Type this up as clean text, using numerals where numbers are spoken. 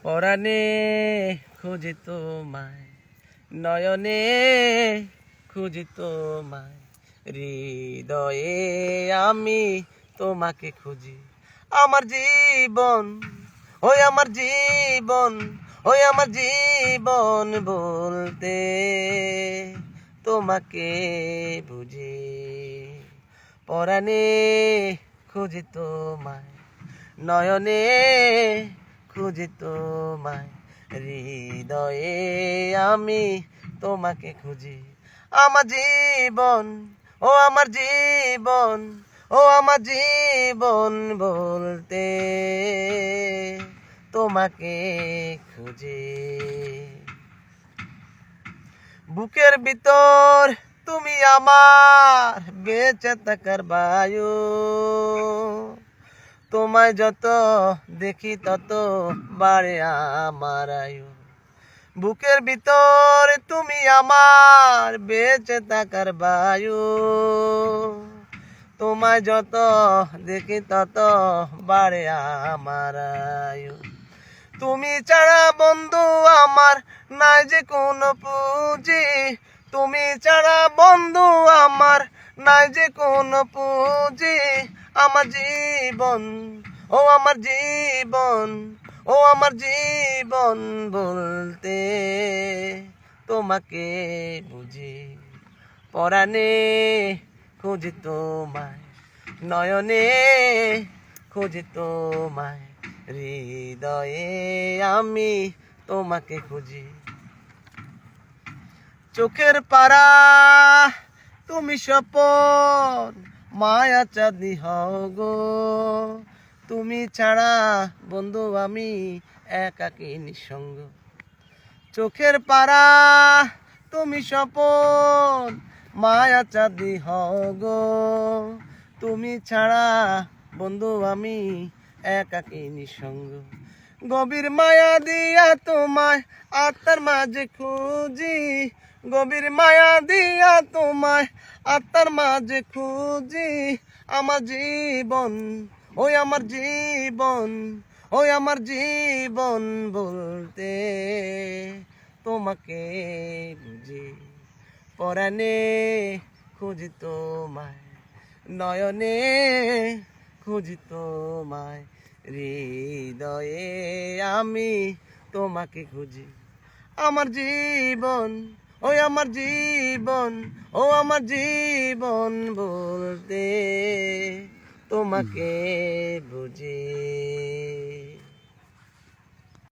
পরাণে খুঁজি তোমায়, নয়নে খুঁজি তোমায়, হৃদয়ে আমি তোমাকে খুঁজি। আমার জীবন, ওই আমার জীবন, ওই আমার জীবন বলতে তোমাকে বুঝি। পরাণে খুঁজি তোমায়, নয়নে খুঁজি তোমায়, হৃদয়ে আমি তোমাকে খুঁজি। আমার জীবন, ও আমার জীবন, ও আমার জীবন বলতে তোমাকে খুঁজি। বুকের ভিতর তুমি আমার বেঁচে থাকার বায়ু, তোমায় যত দেখি তত বাড়ে আমার আয়ু। বুকের ভিতর তুমি আমার বেঁচে থাকার বায়ু, তোমায় যত দেখি তত বাড়ে আমার আয়ু। তুমি ছাড়া বন্ধু আমার নাই যে কোনো পুঁজি, তুমি ছাড়া বন্ধু আমার নাই যে কোনো পুঁজি। আমার জীবন, ও আমার জীবন, ও আমার জীবন বলতে তোমাকে বুঝি। পরাণে খুঁজি তোমায়, নয়নে খুঁজি তোমায়, হৃদয়ে আমি তোমাকে খুঁজি। চোখের পারা তুমি স্বপন, মায়া চাঁদি হও গো, তুমি ছাড়া বন্ধু আমি একাকী নিঃসঙ্গ। চোখের পারা তুমি স্বপন, মায়া চাঁদি হও গো, তুমি ছাড়া বন্ধু আমি একাকী নিঃসঙ্গ। গভীর মায়া দিয়া তোমায় আত্মার মাঝে খুঁজি, গভীর মায়া দিয়া তোমায় আত্মার মাঝে খুঁজি। আমার জীবন, ওই আমার জীবন, ওই আমার জীবন বলতে তোমাকে বুঝি। পরাণে খুঁজি তোমায়, নয়নে খুঁজি তোমায়, হৃদয়ে আমি তোমাকে খুঁজি। আমার জীবন, ওই আমার জীবন, ও আমার জীবন বলতে তোমাকে বুঝি।